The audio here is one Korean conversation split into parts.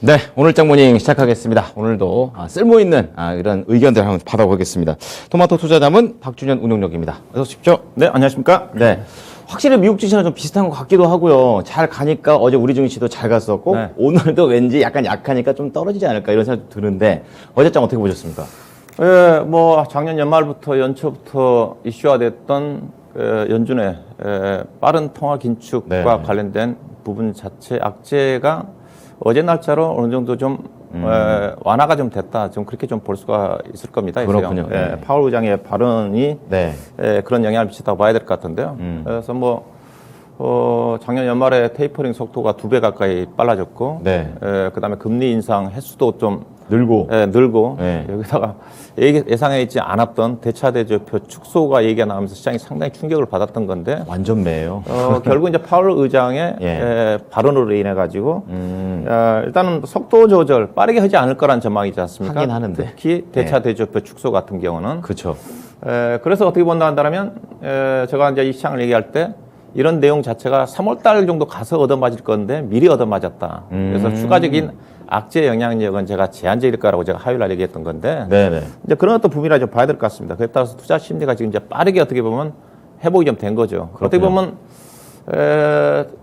네, 오늘 장모닝 시작하겠습니다. 오늘도 쓸모있는 이런 의견들 한번 받아보겠습니다. 토마토 투자자문 박준현 운용력입니다. 어서 오십시오. 네, 안녕하십니까? 네. 확실히 미국 증시랑 좀 비슷한 것 같기도 하고요. 잘 가니까 어제 우리 증시도 잘 갔었고, 네. 오늘도 왠지 약간 약하니까 좀 떨어지지 않을까 이런 생각도 드는데, 어제장 어떻게 보셨습니까? 예, 뭐 작년 연말부터 연초부터 이슈화됐던 연준의 빠른 통화 긴축과 네. 관련된 부분 자체 악재가 어제 날짜로 어느 정도 좀 완화가 좀 됐다. 좀 그렇게 좀 볼 수가 있을 겁니다. 그렇군요. 예, 네. 파월 의장의 발언이 네. 그런 영향을 미친다고 봐야 될 것 같은데요. 그래서 작년 연말에 테이퍼링 속도가 2배 가까이 빨라졌고, 네. 그다음에 금리 인상 횟수도 좀 늘고. 늘고, 네. 여기다가 예상해 있지 않았던 대차대조표 축소가 얘기가 나오면서 시장이 상당히 충격을 받았던 건데, 완전 매예요. 결국 이제 파월 의장의 예. 발언으로 인해 가지고 일단은 속도 조절 빠르게 하지 않을 거란 전망이지 않습니까? 하긴 하는데. 특히 대차대조표 축소 같은 경우는 그렇죠. 그래서 어떻게 본다 한다면 제가 이제 이 시장을 얘기할 때 이런 내용 자체가 3월 달 정도 가서 얻어맞을 건데 미리 얻어맞았다. 그래서 추가적인 악재 영향력은 제가 제한적일 거라고 제가 화요일 날 얘기했던 건데, 네네. 이제 그런 어떤 부분이라 좀 봐야 될 것 같습니다. 그에 따라서 투자 심리가 지금 이제 빠르게 어떻게 보면 회복이 좀 된 거죠. 그렇군요. 어떻게 보면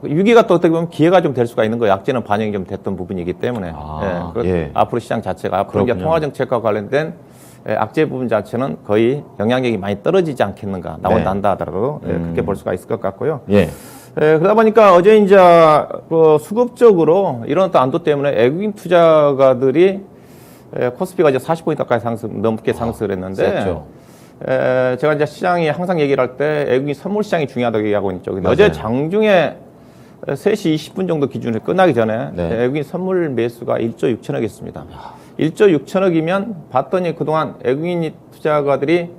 위기가 또 어떻게 보면 기회가 좀 될 수가 있는 거예요. 악재는 반영이 좀 됐던 부분이기 때문에. 예. 앞으로 시장 자체가 앞으로 이제 그렇군요. 통화 정책과 관련된 악재 부분 자체는 거의 영향력이 많이 떨어지지 않겠는가 나온다 하더라도 그렇게 볼 수가 있을 것 같고요. 예. 그러다 보니까 어제 이제 수급적으로 이런 또 안도 때문에 외국인 투자가들이 코스피가 이제 40포인트 가까이 넘게 상승을 했는데, 셌죠. 제가 이제 시장이 항상 얘기를 할 때 외국인 선물 시장이 중요하다고 얘기하고 있죠. 근데 맞아요. 어제 장중에 3시 20분 정도 기준으로 끝나기 전에 네. 외국인 선물 매수가 1조 6천억이었습니다. 1조 6천억이면 봤더니 그동안 외국인 투자가들이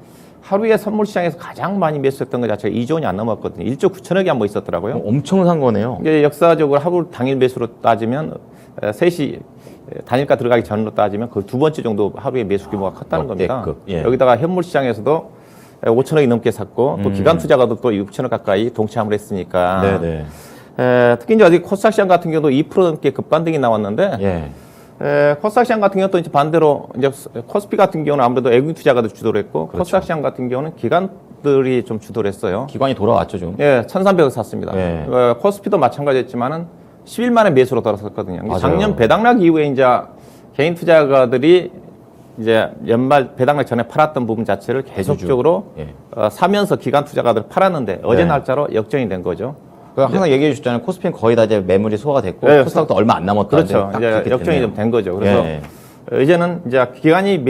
하루에 선물 시장에서 가장 많이 매수했던 것 자체가 2조 원이 안 넘었거든요. 1조 9천억이 한 번 있었더라고요. 엄청 산 거네요. 이게 역사적으로 하루 당일 매수로 따지면 3시 단일가 들어가기 전으로 따지면 그 두 번째 정도 하루에 매수 규모가 컸다는 겁니다. 예. 여기다가 현물 시장에서도 5천억이 넘게 샀고 또 기관 투자가도 또 6천억 가까이 동참을 했으니까. 네네. 특히 이제 어디 코스닥 시장 같은 경우도 2% 넘게 급반등이 나왔는데, 예. 코스닥 시장 같은 경우도 이제 반대로 이제 코스피 같은 경우는 아무래도 외국인 투자가도 주도를 했고, 그렇죠. 코스닥 시장 같은 경우는 기관들이 좀 주도를 했어요. 기관이 돌아왔죠, 좀. 예, 1,300억 샀습니다. 예. 코스피도 마찬가지였지만은 10일 만에 매수로 돌아섰거든요. 맞아요. 작년 배당락 이후에 이제 개인 투자가들이 이제 연말 배당락 전에 팔았던 부분 자체를 계속적으로 예. 사면서 기관 투자가들 팔았는데 어제 네. 날짜로 역전이 된 거죠. 항상 얘기해 주셨잖아요. 코스피는 거의 다 이제 매물이 소화가 됐고, 네, 코스닥도 얼마 안 남았다. 그렇죠. 이제 역전이 좀 된 거죠. 그래서 이제는 이제 기관이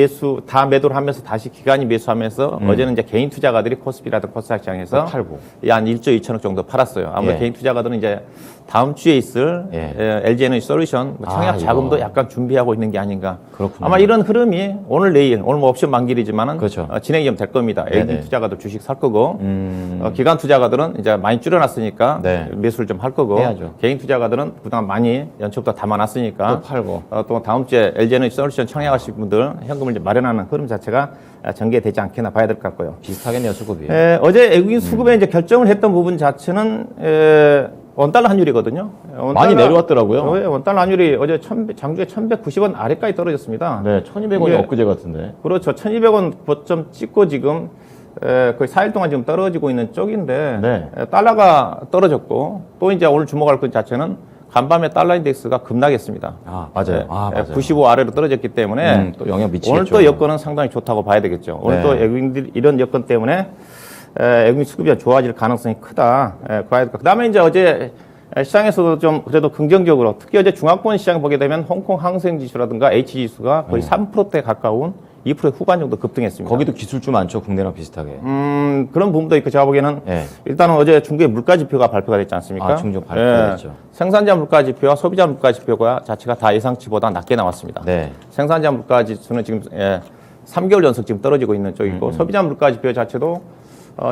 다 매도를 하면서 다시 기관이 매수하면서 어제는 이제 개인 투자가들이 코스피라든 코스닥 시장에서 팔고. 한 1조 2천억 정도 팔았어요. 아무래도 예. 개인 투자가들은 이제 다음 주에 있을 LG에너지 솔루션 청약 자금도 이거. 약간 준비하고 있는 게 아닌가. 그렇군요. 아마 이런 흐름이 오늘 내일 오늘 뭐 옵션 만기이지만은 그렇죠. 진행이 좀 될 겁니다. 네네. LG 투자가도 주식 살 거고 기관 투자가들은 이제 많이 줄여놨으니까 네. 매수를 좀 할 거고 해야죠. 개인 투자가들은 그동안 많이 연초부터 담아놨으니까 또 팔고. 또 다음 주에 LG에너지 솔루션 청약하실 분들 현금을 이제 마련하는 흐름 자체가 전개되지 않겠나 봐야 될 것 같고요. 비슷하겠네요, 수급이. 어제 외국인 수급에 이제 결정을 했던 부분 자체는 원달러 환율이거든요. 많이 내려왔더라고요. 원달러 환율이 어제 장중에 1,190원 아래까지 떨어졌습니다. 네, 1,200원이 이게- 엊그제 같은데. 그렇죠. 1,200원 고점 찍고 지금 거의 4일 동안 지금 떨어지고 있는 쪽인데 네. 달러가 떨어졌고 또 이제 오늘 주목할 것 자체는 간밤에 달러 인덱스가 급락했습니다. 맞아요. 맞아요. 95 아래로 떨어졌기 때문에 또 영향 미치겠죠. 오늘 또 여건은 상당히 좋다고 봐야 되겠죠. 오늘 네. 또 외국인들이 이런 여건 때문에 외국인 수급이 좋아질 가능성이 크다. 그다음에 이제 어제 시장에서도 좀 그래도 긍정적으로 특히 어제 중화권 시장 보게 되면 홍콩 항생 지수라든가 H 지수가 거의 3%대 가까운 2% 후반 정도 급등했습니다. 거기도 기술주 많죠, 국내랑 비슷하게. 그런 부분도 있고 제가 보기에는 예. 일단은 어제 중국의 물가 지표가 발표가 됐지 않습니까? 중국 발표가 됐죠. 생산자 물가 지표와 소비자 물가 지표가 자체가 다 예상치보다 낮게 나왔습니다. 네. 생산자 물가 지수는 지금 3개월 연속 지금 떨어지고 있는 쪽이고 소비자 물가 지표 자체도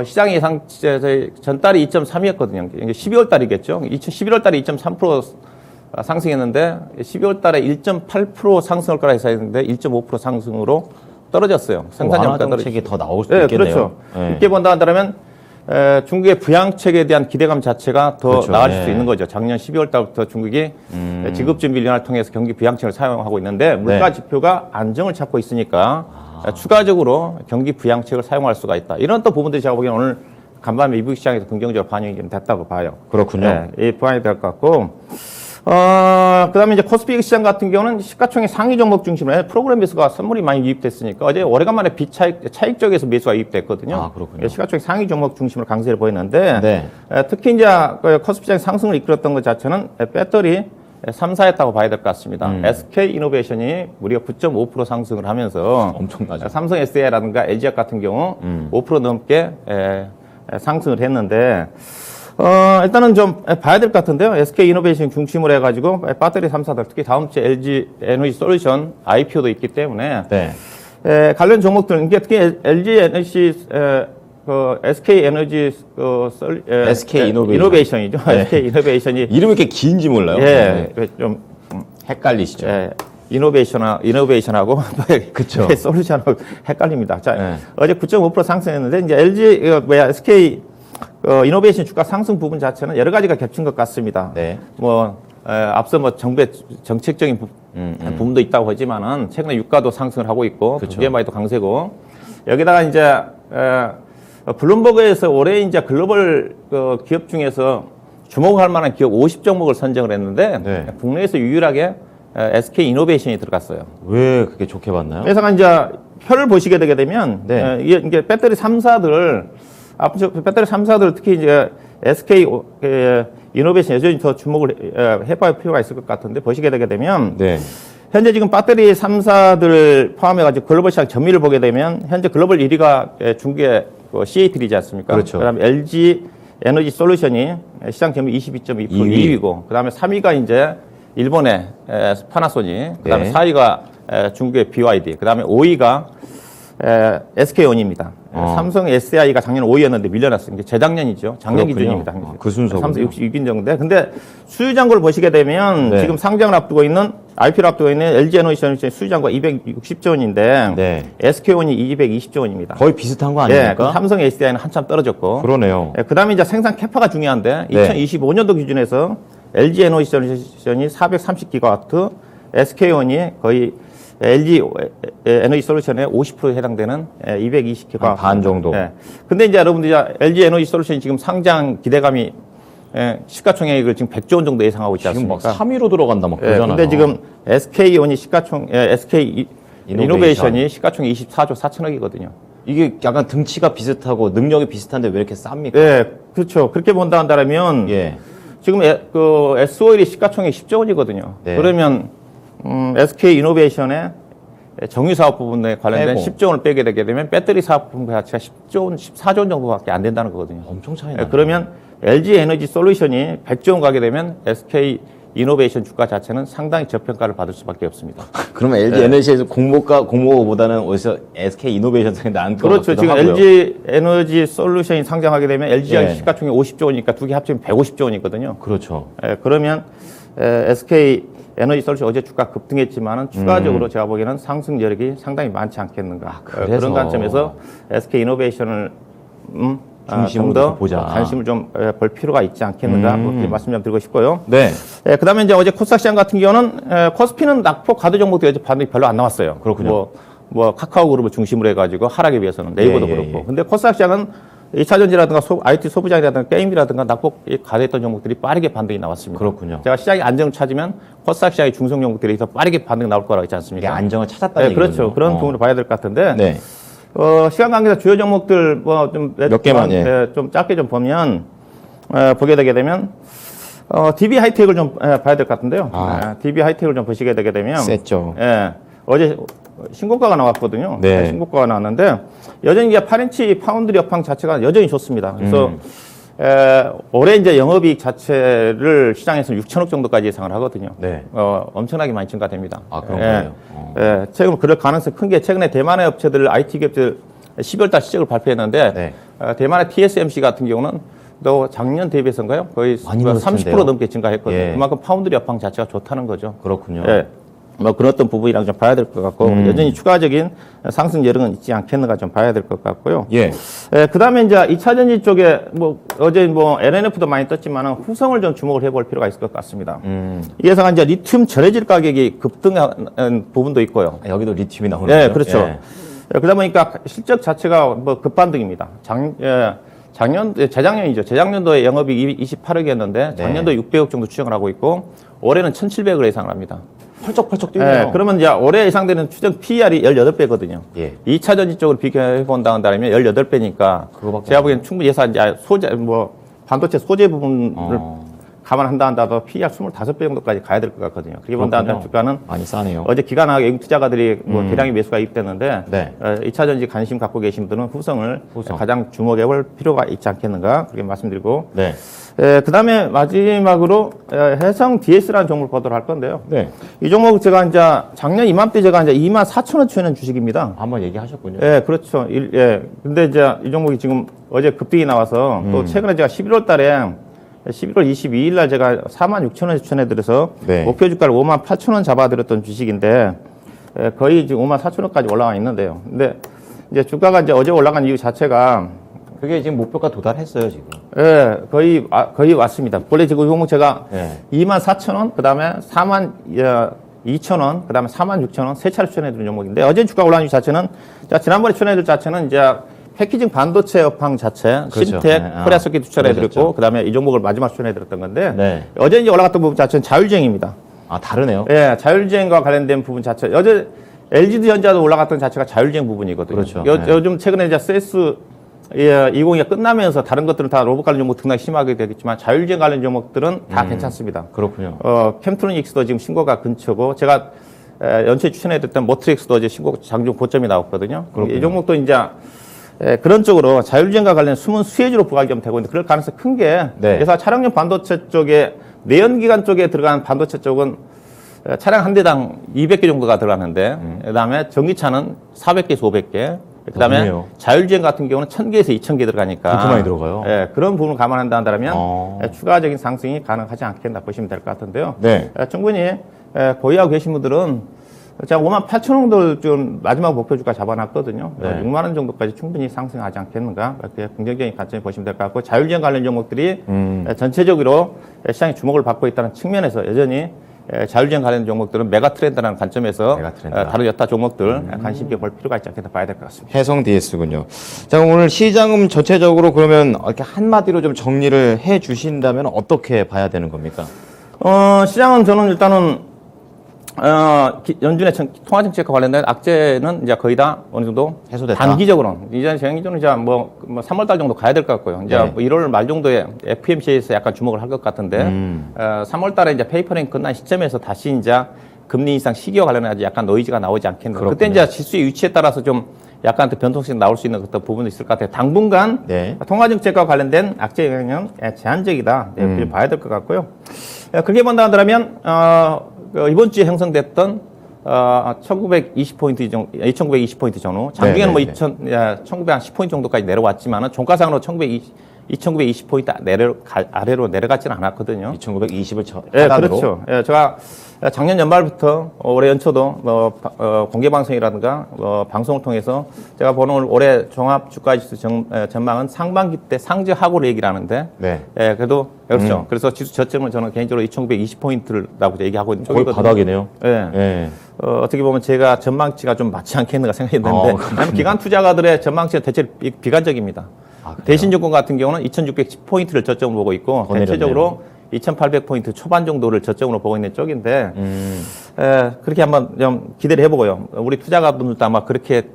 시장 예상치에서 전달이 2.3이었거든요. 이게 12월 달이겠죠. 11월 달에 2.3% 상승했는데 12월 달에 1.8% 상승할 거라 예상했는데 1.5% 상승으로 떨어졌어요. 생산자 물가 정책이 더 나올 수도 네, 있겠네요. 그렇죠. 네. 이렇게 본다 한다면 중국의 부양책에 대한 기대감 자체가 더 그렇죠. 나아질 네. 수 있는 거죠. 작년 12월 달부터 중국이 지급준비위원회를 통해서 경기 부양책을 사용하고 있는데 물가 지표가 안정을 찾고 있으니까 추가적으로 경기 부양책을 사용할 수가 있다. 이런 또 부분들이 제가 보기에는 오늘 간밤에 미국 시장에서 긍정적으로 반영이 좀 됐다고 봐요. 그렇군요. 이 보완이 될 것 같고. 그 다음에 이제 코스피 시장 같은 경우는 시가총액 상위 종목 중심으로 프로그램 매수가 선물이 많이 유입됐으니까 어제 오래간만에 차익 쪽에서 매수가 유입됐거든요. 아, 그렇군요. 시가총액 상위 종목 중심으로 강세를 보였는데 네. 특히 이제 코스피 시장 상승을 이끌었던 것 자체는 배터리 3사였다고 봐야 될 것 같습니다. SK 이노베이션이 무려 9.5% 상승을 하면서 엄청나죠. 삼성 SDI라든가 LG화학 같은 경우 5% 넘게 상승을 했는데 일단은 좀 봐야 될 것 같은데요. SK 이노베이션 중심으로 해가지고 배터리 3사들 특히 다음 주에 LG 에너지 솔루션 IPO도 있기 때문에 네. 관련 종목들 이게 특히 LG 에너지 SK 에너지 SK 이노베이션이죠. 네. SK 이노베이션이 이름이 이렇게 긴지 몰라요. 예, 좀 헷갈리시죠. 이노베이션하고 그쵸. 솔루션하고 헷갈립니다. 자, 네. 어제 9.5% 상승했는데 이제 SK 이노베이션 주가 상승 부분 자체는 여러 가지가 겹친 것 같습니다. 네. 앞서 정부의 정책적인 부분도 있다고 하지만은 최근에 유가도 상승을 하고 있고 그쵸. BMI도 강세고 여기다가 이제 블룸버그에서 올해 이제 글로벌 기업 중에서 주목할 만한 기업 50종목을 선정을 했는데 네. 국내에서 유일하게 SK 이노베이션이 들어갔어요. 왜 그렇게 좋게 봤나요? 그래서 이제 표를 보시게 되게 되면 네. 이게 배터리 3사들 배터리 3사들 특히 이제 SK 이노베이션 여전히 더 주목을 해봐야 필요가 있을 것 같은데 보시게 되게 되면 네. 현재 지금 배터리 3사들 포함해가지고 글로벌 시장 점유율을 보게 되면 현재 글로벌 1위가 중국의 CATL이지 않습니까? 그렇죠. 그다음에 LG 에너지 솔루션이 시장 점유율 22.2% 2위고 그다음에 3위가 이제 일본의 파나소닉, 그다음에 네. 4위가 중국의 BYD, 그다음에 5위가 SK온입니다. 삼성 SDI가 작년 5위였는데 밀려났어요. 이게 재작년이죠. 작년 그렇군요. 기준입니다. 그 순서군요. 삼성 66인 정도인데, 근데 수주잔고를 보시게 되면 네. 지금 상장을 앞두고 있는 IPO를 앞두고 있는 LG 에너지 수주잔고가 260조 원인데 네. SK온이 220조 원입니다. 거의 비슷한 거 예, 아닙니까? 삼성 SDI는 한참 떨어졌고. 그러네요. 그다음에 이제 생산 캐파가 중요한데 네. 2025년도 기준에서 LG 에너지 솔루션이 430기가와트, SK온이 거의 LG 에너지 솔루션의 50%에 해당되는 220기가 반 정도. 예. 근데 이제 여러분들 LG 에너지 솔루션이 지금 상장 기대감이 시가총액을 지금 100조 원 정도 예상하고 있지 지금 막 않습니까? 3위로 들어간다 막 예, 그러잖아요. 근데 지금 SK온이 SK 이노베이션이 시가총액 24조 4천억이거든요. 이게 약간 등치가 비슷하고 능력이 비슷한데 왜 이렇게 쌉니까? 예, 그렇죠. 그렇게 본다 한다면 예. 지금 SOL이 시가총액 10조 원이거든요. 네. 그러면 SK 이노베이션의 정유 사업 부분에 관련된 빼고. 10조 원을 빼게 되게 되면 배터리 사업 부분 가치가 10조 원, 14조 원 정도밖에 안 된다는 거거든요. 엄청 차이 예, 나요. 그러면 LG 에너지 솔루션이 100조 원 가게 되면 SK 이노베이션 주가 자체는 상당히 저평가를 받을 수밖에 없습니다. 그러면 LG 에너지에서 공모보다는 어디서 SK 이노베이션상에 나은 것 그렇죠. 같기도 지금 하고요. LG 에너지 솔루션이 상장하게 되면 LG가 예. 시가총액 50조 원이니까 두 개 합치면 150조 원이거든요. 그렇죠. 그러면 SK 에너지 솔루션 어제 주가 급등했지만은 추가적으로 제가 보기에는 상승 여력이 상당히 많지 않겠는가. 그래서. 그런 관점에서 SK 이노베이션을 중심으로 좀 더 보자. 관심을 좀 볼 필요가 있지 않겠는가 그렇게 말씀 좀 드리고 싶고요. 네. 그다음에 이제 어제 코스닥 시장 같은 경우는 코스피는 낙폭 가드 종목들이 어제 반응이 별로 안 나왔어요. 그렇군요. 뭐 카카오 그룹을 중심으로 해가지고 하락에 비해서는 네이버도 예, 예, 그렇고. 예. 근데 코스닥 시장은 2차전지라든가 IT 소부장이라든가 게임이라든가 낙폭이 가드했던 종목들이 빠르게 반등이 나왔습니다. 그렇군요. 제가 시장이 안정을 찾으면 코스닥 시장의 중성 종목들이 더 빠르게 반등이 나올 거라고 했지 이게 않습니까? 안정을 찾았다는 네, 얘기죠. 그렇죠. 그런 부분을 봐야 될 것 같은데. 네. 시간 관계상 주요 종목들 몇 개만, 예. 좀 짧게 좀 보면 보게 되게 되면 DB 하이텍을 좀 봐야 될 것 같은데요. DB 하이텍을 좀 보시게 되게 되면 셌죠. 어제 신고가가 나왔거든요. 네. 신고가가 나왔는데 여전히 이제 8인치 파운드리 업황 자체가 여전히 좋습니다. 그래서 올해 이제 영업이익 자체를 시장에서 6천억 정도까지 예상을 하거든요. 네. 엄청나게 많이 증가됩니다. 아, 그런 거예요? 최근 그럴 가능성이 큰 게 최근에 대만의 업체들 IT 기업들 12월 달 실적을 발표했는데 네. 대만의 TSMC 같은 경우는 또 작년 대비해서인가요? 거의 많이 30% 늘었던데요. 넘게 증가했거든요. 예. 그만큼 파운드리 업황 자체가 좋다는 거죠. 그렇군요. 예. 뭐 그런 어떤 부분이랑 좀 봐야 될 것 같고 여전히 추가적인 상승 여력은 있지 않겠는가 좀 봐야 될 것 같고요. 예. 그다음에 이제 2차 전지 쪽에 뭐 어제 뭐 LNF도 많이 떴지만은 후성을 좀 주목을 해볼 필요가 있을 것 같습니다. 이 회사가 이제 리튬 전해질 가격이 급등한 부분도 있고요. 아, 여기도 리튬이 나오는 네, 거죠? 그렇죠. 예. 그러다 보니까 실적 자체가 뭐 급반등입니다. 재작년이죠. 재작년도에 영업이익 28억이었는데 작년도에 600억 정도 추정을 하고 있고 올해는 1,700을 예상을 합니다. 펄쩍펄쩍 뛰네요. 그러면 이제 올해 예상되는 추정 PER이 18배거든요. 예. 2차 전지 쪽으로 비교해 본다면 18배니까 그거밖에 제가 보기엔 충분히 예산 이제 반도체 소재 부분을 감안한다 한다도 PER 25배 정도까지 가야 될 것 같거든요. 그렇게 본다 한다면 주가는 많이 싸네요. 어제 기관하게 외국 투자가들이 뭐 대량의 매수가 입됐는데 네. 2차 전지 관심 갖고 계신 분들은 후성을 가장 주목해 볼 필요가 있지 않겠는가 그렇게 말씀드리고 네. 그다음에 마지막으로 해성 DS라는 종목을 보도록 할 건데요. 네. 이 종목 제가 이제 작년 이맘때 제가 이제 24,000원 추는 주식입니다. 한번 얘기하셨군요. 그렇죠. 근데 이제 이 종목이 지금 어제 급등이 나와서 또 최근에 제가 11월 달에 11월 22일 날 제가 46,000원에 추천해드려서 네. 목표 주가를 58,000원 잡아드렸던 주식인데 거의 지금 54,000원까지 올라와 있는데요. 근데 이제 주가가 이제 어제 올라간 이유 자체가 그게 지금 목표가 도달했어요, 지금. 거의 왔습니다. 원래 지금 이 종목 제가 네. 24,000원, 그 다음에 42,000원, 그 다음에 46,000원 세 차례 추천해드린 종목인데 어제 주가 올라간 이유 자체는 지난번에 추천해드릴 자체는 이제 패키징 반도체 업황 자체, 그렇죠. 신텍, 네. 코리아 서킷 추천해드렸고, 그러셨죠. 그 다음에 이 종목을 마지막 추천해드렸던 건데, 네. 어제 이제 올라갔던 부분 자체는 자율주행입니다. 아, 다르네요. 자율주행과 관련된 부분 자체. 어제 LGD 현자도 올라갔던 자체가 자율주행 부분이거든요. 그렇죠. 요즘 최근에 이제 CES 20이 끝나면서 다른 것들은 다 로봇 관련 종목 등락이 심하게 되겠지만 자율주행 관련 종목들은 다 괜찮습니다. 그렇군요. 캠트로닉스도 지금 신고가 근처고, 제가 연초에 추천해드렸던 모트릭스도 어제 신고 장중 고점이 나왔거든요. 그렇군요. 이 종목도 이제 그런 쪽으로 자율주행과 관련 숨은 수혜주로 부각이 좀 되고 있는데 그럴 가능성이 큰 게 네. 그래서 차량용 반도체 쪽에 내연기관 쪽에 들어가는 반도체 쪽은 차량 한 대당 200개 정도가 들어가는데 그다음에 전기차는 400개에서 500개 그다음에 그렇네요. 자율주행 같은 경우는 1000개에서 2000개 들어가니까 그렇게 많이 들어가요? 그런 부분을 감안한다 한다면 어. 추가적인 상승이 가능하지 않겠나 보시면 될 것 같은데요. 네. 충분히 보유하고 계신 분들은 제가 58,000원 정도 좀 마지막 목표 주가 잡아놨거든요. 네. 6만 원 정도까지 충분히 상승하지 않겠는가 그렇게 긍정적인 관점에 보시면 될 것 같고 자율주행 관련 종목들이 전체적으로 시장에 주목을 받고 있다는 측면에서 여전히 자율주행 관련 종목들은 메가 트렌드라는 관점에서 메가트렌드다. 다른 여타 종목들 관심 있게 볼 필요가 있지 않겠나 봐야 될 것 같습니다. 해성 DS군요. 자, 오늘 시장은 전체적으로 그러면 이렇게 한마디로 좀 정리를 해 주신다면 어떻게 봐야 되는 겁니까? 시장은 저는 일단은 연준의 통화정책과 관련된 악재는 이제 거의 다 어느 정도 해소됐다. 단기적으로 이제 정기적으로 이제 뭐 3월달 정도 가야 될 것 같고요. 이제 네. 뭐 1월 말 정도에 FOMC에서 약간 주목을 할 것 같은데 3월달에 이제 페이퍼링 끝난 시점에서 다시 이제 금리 인상 시기와 관련해서 약간 노이즈가 나오지 않겠나. 그렇군요. 그때 이제 지수의 위치에 따라서 좀 약간 변동성이 나올 수 있는 어떤 부분도 있을 것 같아요. 당분간 네. 통화정책과 관련된 악재 영향은 제한적이다. 이렇게 봐야 될 것 같고요. 그렇게 본다 하더라면 이번 주에 형성됐던 1920포인트 정도, 2920포인트 전후, 장중에는 뭐 1910포인트 정도까지 내려왔지만은 종가상으로 2920포인트 아래로 내려가지는 않았거든요. 2920을 예, 그렇죠. 제가 작년 연말부터 올해 연초도 공개 방송이라든가 방송을 통해서 제가 보는 올해 종합 주가지수 전망은 상반기 때 상저하고를 얘기를 하는데, 네. 그래도 그렇죠. 그래서 지수 저점은 저는 개인적으로 2920포인트라고 얘기하고 있는 거의 쪽이거든요. 바닥이네요. 예. 네. 어떻게 보면 제가 전망치가 좀 맞지 않겠는가 생각했는데, 그렇군요. 기관 투자가들의 전망치가 대체 비관적이적입니다. 그래요? 대신증권 같은 경우는 2610포인트를 저점으로 보고 있고, 더 내렸네요. 대체적으로 2800포인트 초반 정도를 저점으로 보고 있는 쪽인데, 그렇게 한번 좀 기대를 해보고요. 우리 투자가분들도 아마 그렇게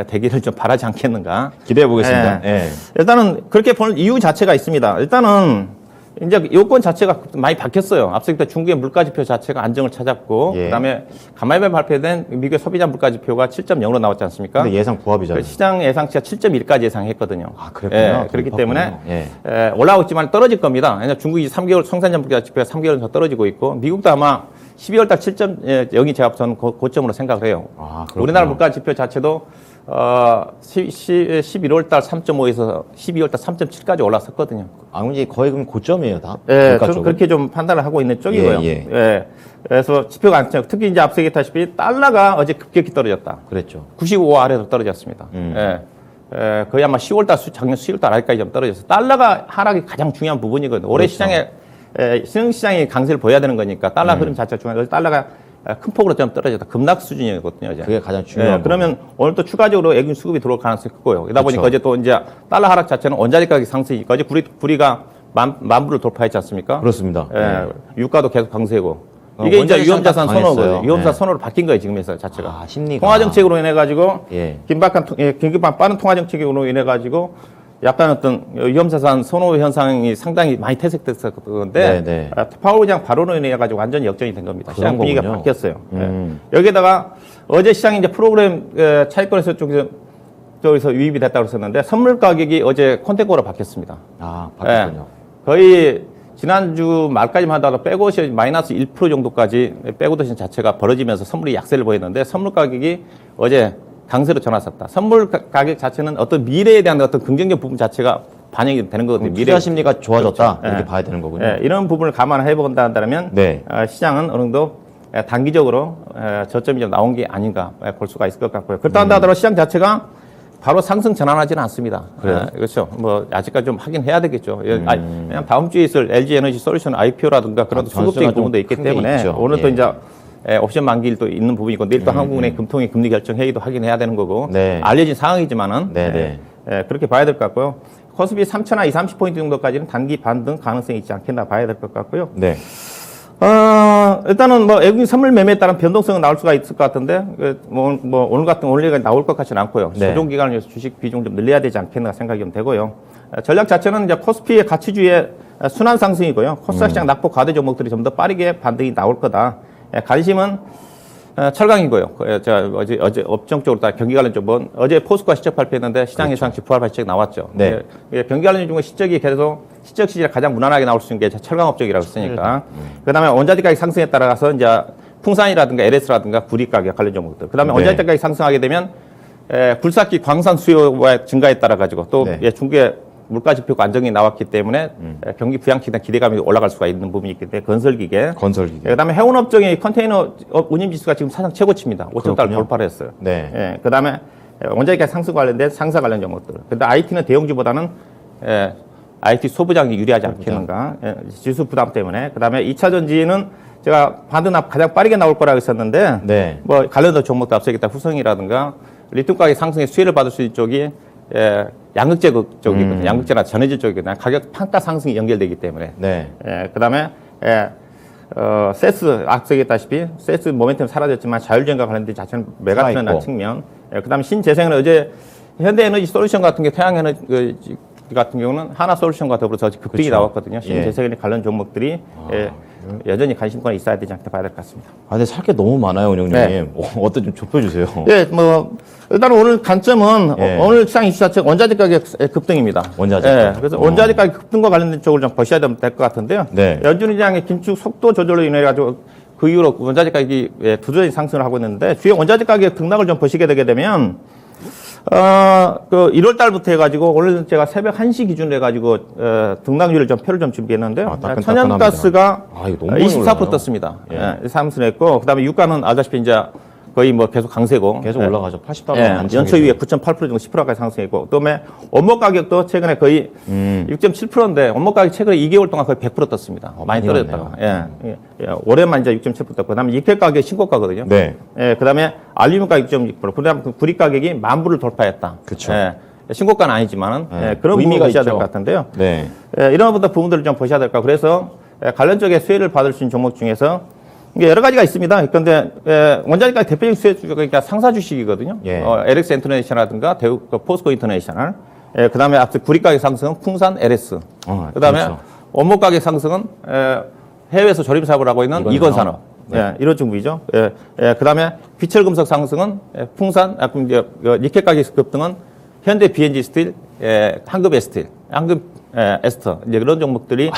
되기를 좀 바라지 않겠는가. 기대해 보겠습니다. 예. 일단은 그렇게 보는 이유 자체가 있습니다. 일단은 이제 요건 자체가 많이 바뀌었어요. 앞서 일단 중국의 물가지표 자체가 안정을 찾았고, 예. 그다음에 간만에 발표된 미국의 소비자 물가지표가 7.0으로 나왔지 않습니까? 근데 예상 부합이잖아요. 시장 예상치가 7.1까지 예상했거든요. 아, 그랬군요. 그렇기 높았군요. 때문에 예. 올라오고 있지만 떨어질 겁니다. 왜냐하면 중국이 3개월 성산자 물가지표가 3개월 더 떨어지고 있고, 미국도 아마 12월 달 7.0이 제가 저는 고점으로 생각을 해요. 아, 그렇구나. 우리나라 물가지표 자체도 11월 달 3.5에서 12월 달 3.7까지 올랐었거든요. 아무리 거의 그럼 고점이에요, 다. 예, 물가 쪽은. 그렇게 좀 판단을 하고 있는 쪽이고요. 예, 예. 예. 그래서 지표가 안 쳐. 특히 이제 앞서 얘기했다시피 달러가 어제 급격히 떨어졌다. 그랬죠. 95 아래로 떨어졌습니다. 예. 거의 아마 10월 달, 작년 10월 달 아래까지 좀 떨어져서 달러가 하락이 가장 중요한 부분이거든요. 올해 그렇죠. 시장에 신흥시장이 강세를 보여야 되는 거니까 달러 흐름 자체가 중요해서 달러가 큰 폭으로 좀 떨어졌다. 급락 수준이거든요. 이제. 그게 가장 중요한 그러면 오늘 또 추가적으로 애균 수급이 들어올 가능성이 크고요. 그러다 그렇죠. 보니까 이제 또 이제 달러 하락 자체는 원자재 가격 상승이니까 어제 구리가 만 불을 돌파했지 않습니까? 그렇습니다. 예, 유가도 계속 강세고. 어, 이게 이제 원자재 위험자산 강했어요. 선호거든요. 위험자산 네. 선호로 바뀐 거예요, 지금 회사 자체가. 아, 심리가. 통화정책으로 인해가지고, 예. 긴급한 빠른 통화정책으로 인해가지고, 약간 어떤 위험자산 선호 현상이 상당히 많이 퇴색됐었는데, 네, 네. 파월 의장 발언으로 인해가지고 완전히 역전이 된 겁니다. 시장 그런 분위기가 거군요. 바뀌었어요. 음. 예. 여기에다가 어제 시장이 이제 프로그램 차익권에서 쪽에서 유입이 됐다고 했었는데, 선물 가격이 어제 콘텐츠로 바뀌었습니다. 아, 바뀌었군요. 예. 거의 지난주 말까지만 하다가 백오시 마이너스 1% 정도까지 백오더신 자체가 벌어지면서 선물이 약세를 보였는데 선물 가격이 어제 강세로 전환했다. 선물 가격 자체는 어떤 미래에 대한 어떤 긍정적 부분 자체가 반영이 되는 거거든요. 투자 심리가 좋아졌다. 그렇죠. 이렇게 예. 봐야 되는 거군요. 예, 이런 부분을 감안해 본다 한다면 네. 시장은 어느 정도 단기적으로 저점이 좀 나온 게 아닌가 볼 수가 있을 것 같고요. 그렇다 한다 하더라도 시장 자체가 바로 상승 전환하지는 않습니다. 그래요? 그렇죠. 뭐 아직까지 좀 확인해야 되겠죠. 그냥 다음 주에 있을 LG 에너지 솔루션 IPO라든가 그런 수급적인 좀 부분도 있기 큰게 때문에 있죠. 오늘 또 예. 이제 옵션 만기일도 있는 부분이고 내일 또 한국은행 금통위 금리 결정 회의도 확인해야 되는 거고 네. 알려진 상황이지만은 네. 그렇게 봐야 될 것 같고요. 코스피 3,000화 30포인트 정도까지는 단기 반등 가능성이 있지 않겠나 봐야 될 것 같고요. 네. 일단은 뭐 외국인 선물 매매에 따른 변동성은 나올 수가 있을 것 같은데 오늘 같은 올리가 나올 것 같지는 않고요. 네. 조정 기간을 위해서 주식 비중 좀 늘려야 되지 않겠나 생각이 좀 되고요. 전략 자체는 이제 코스피의 가치주의 순환 상승이고요. 코스닥 시장 낙폭 과대 종목들이 좀 더 빠르게 반등이 나올 거다. 관심은 철강이고요. 제가 어제 업종적으로 다 경기 관련 쪽은 어제 포스코가 실적 발표했는데 시장 예상치 부활 발표가 나왔죠. 네. 경기 관련 중에 실적이 계속 실적 시즌에 가장 무난하게 나올 수 있는 게 철강 업종이라고 했으니까. 그다음에 원자재 가격 상승에 따라서 이제 풍산이라든가 LS라든가 구리 가격 관련 종목들. 그다음에 네. 원자재 가격이 상승하게 되면 굴삭기 광산 수요의 증가에 따라 가지고 또 네. 중국의 물가 지표가 안정이 나왔기 때문에 경기 부양치에 대한 기대감이 올라갈 수가 있는 부분이 있기 때문에 건설기계. 건설기계. 그다음에 해운업종의 컨테이너 운임 지수가 지금 사상 최고치입니다. 5천 달러 돌파를 했어요. 네. 예, 그다음에 원자재가 상승 관련된 상사 관련 종목들. 근데 IT는 대형주보다는 IT 소부장이 유리하지 않겠는가? 지수 부담 때문에. 그다음에 2차 전지는 제가 반등압 가장 빠르게 나올 거라고 했었는데 네. 뭐 관련된 종목도 앞서 얘기했다 후성이라든가 리튬 가격 상승에 수혜를 받을 수 있는 쪽이 양극재 쪽이거든요. 양극재나 전해질 쪽이거든요. 가격 판가 상승이 연결되기 때문에. 네. 그다음에 세스 앞서 얘기했다시피 세스 모멘텀 사라졌지만 자율주행과 관련된 자체는 메가트렌드 살아있고. 측면. 그다음에 신재생은 어제 현대에너지 솔루션 같은 게 태양에너지 같은 경우는 하나솔루션과 더불어서 급등이 그렇죠. 나왔거든요. 예. 신재생에 관련 종목들이 여전히 관심권이 있어야 되지 않게 봐야 될 것 같습니다. 아, 근데 살 게 너무 많아요, 운영님. 네. 어떤 좀 좁혀주세요. 예, 뭐 일단 오늘 관점은 예. 오늘 시장 이슈 자체 원자재 가격 급등입니다. 원자재 예, 가격. 그래서 원자재 가격 급등과 관련된 쪽을 좀 보셔야 될 것 같은데요. 네. 연준의장의 긴축 속도 조절로 인해 가지고 그 이후로 원자재 가격이 두드러진 상승을 하고 있는데 주요 원자재 가격 등락을 좀 보시게 되게 되면 그 1월 달부터 해가지고 오늘 제가 새벽 1시 기준으로 해가지고 등락률을 좀 표를 좀 준비했는데요. 따끈따끈합니다. 천연가스가 아, 이거 너무 많이 24% 올라가요. 떴습니다. 예. 상승했고 그다음에 유가는 아시다시피 이제 거의 뭐 계속 강세고 계속 올라가죠. 80달러 연초 이후에 9.8% 정도 10%까지 상승했고 그다음에 원목 가격도 최근에 거의 6.7%인데 원목 가격 최근에 2개월 동안 거의 100% 떴습니다. 많이 많이 떨어졌다가 올해만 이제 6.7% 떴고 그다음에 니켈 가격이 신고가거든요. 네. 그다음에 알루미늄 가격 6.6%, 그다음에 구리 가격이 10,000불을 돌파했다. 그쵸. 신고가는 아니지만은 네. 그런 부분을 의미가 보셔야 있죠. 될 것 같은데요. 네. 이런 부분들을 좀 보셔야 될 것 같고 그래서 관련 쪽에 수혜를 받을 수 있는 종목 중에서 이게 여러 가지가 있습니다. 그런데 원자재가격 대표적인 수혜 주가 그러니까 상사 주식이거든요. 예. LX 인터내셔널이라든가 포스코 인터내셔널. 그다음에 앞서 구리 가격 상승은 풍산 LS. 그다음에 그렇죠. 원목 가격 상승은 해외에서 조립 사업을 하고 있는 이건산업. 네. 이런 종목이죠. 그다음에 비철금속 상승은 풍산, 니켈 가격 급등은 현대 BNG 스틸, 한국 에스틸. 양금 에스터 이제 그런 종목들이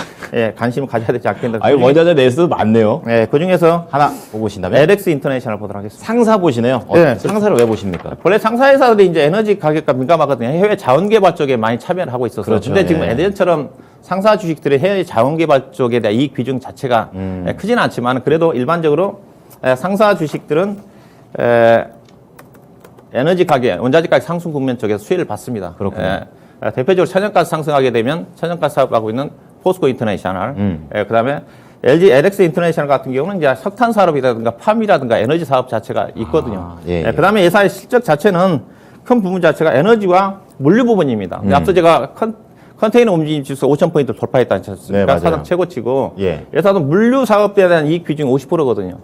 관심을 가져야 되지 않겠나. 아니, 원자재 내수도 많네요. 그 중에서 하나 보고 오신다면? LX 인터내셔널 보도록 하겠습니다. 상사 보시네요. 네. 상사를 왜 보십니까? 원래 상사 회사들이 이제 에너지 가격과 민감하거든요. 해외 자원 개발 쪽에 많이 참여를 하고 있어서. 그렇죠. 근데 지금 예. 예전처럼 상사 주식들의 해외 자원 개발 쪽에 대한 이익 비중 자체가 크지는 않지만 그래도 일반적으로 상사 주식들은 에너지 가격, 원자재 가격 상승 국면 쪽에서 수혜를 받습니다. 그렇군요. 대표적으로 천연가스 상승하게 되면 천연가스 사업하고 있는 포스코 인터내셔널, 그다음에 LG LX 인터내셔널 같은 경우는 이제 석탄 산업이라든가 팜이라든가 에너지 사업 자체가 있거든요. 그다음에 회사의 실적 자체는 큰 부분 자체가 에너지와 물류 부분입니다. 앞서 제가 컨테이너 움직임 지수 5,000포인트 돌파했지 않습니까? 네, 사상 최고치고 예. 회사도 물류 사업에 대한 이익 비중이 50%거든요.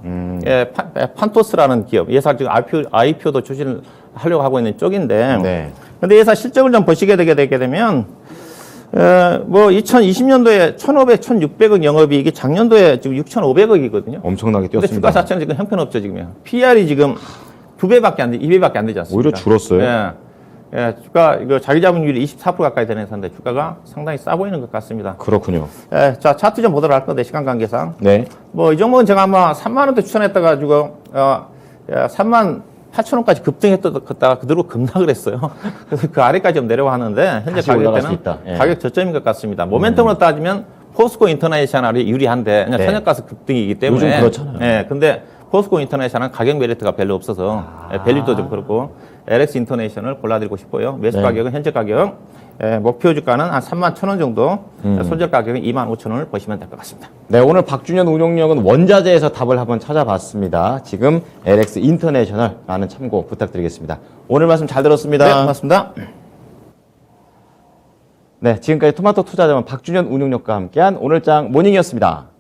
판토스라는 기업, 회사 지금 IPO도 추진을 하려고 하고 있는 쪽인데, 네. 근데 회사 실적을 좀 보시게 되게 되면, 뭐 2020년도에 1,500, 1,600억 영업이익이 작년도에 지금 6,500억이거든요. 엄청나게 근데 뛰었습니다. 주가 자체는 지금 형편없죠, 지금요. PR이 지금 2배밖에 안 돼, 2배밖에 안 되지 않습니까? 오히려 줄었어요. 주가, 이거 자기 자본율이 24% 가까이 되는 회사인데 주가가 상당히 싸 보이는 것 같습니다. 그렇군요. 자, 차트 좀 보도록 할 건데, 시간 관계상. 네. 뭐, 이 종목은 제가 아마 3만원대 추천했다가지고, 3만 8천원까지 급등했다가 그대로 급락을 했어요. 그래서 그 아래까지 좀 내려왔는데, 현재 다시 올라갈 수 가격대는 있다. 예. 가격 저점인 것 같습니다. 모멘텀으로 따지면 포스코 인터내셔널이 유리한데, 그냥 네. 천연가스 급등이기 때문에. 요즘 그렇잖아요. 근데 포스코 인터내셔널은 가격 메리트가 별로 없어서, 밸류도 좀 그렇고, LX 인터내셔널 골라드리고 싶어요. 매수 네. 가격은 현재 가격, 목표 주가는 한 3만 1천 원 정도, 손절 가격은 2만 5천 원을 보시면 될 것 같습니다. 네, 오늘 박준현 운용력은 원자재에서 답을 한번 찾아봤습니다. 지금 LX 인터내셔널 많은 참고 부탁드리겠습니다. 오늘 말씀 잘 들었습니다. 네, 고맙습니다. 네, 지금까지 토마토 투자자문 박준현 운용력과 함께한 오늘장 모닝이었습니다.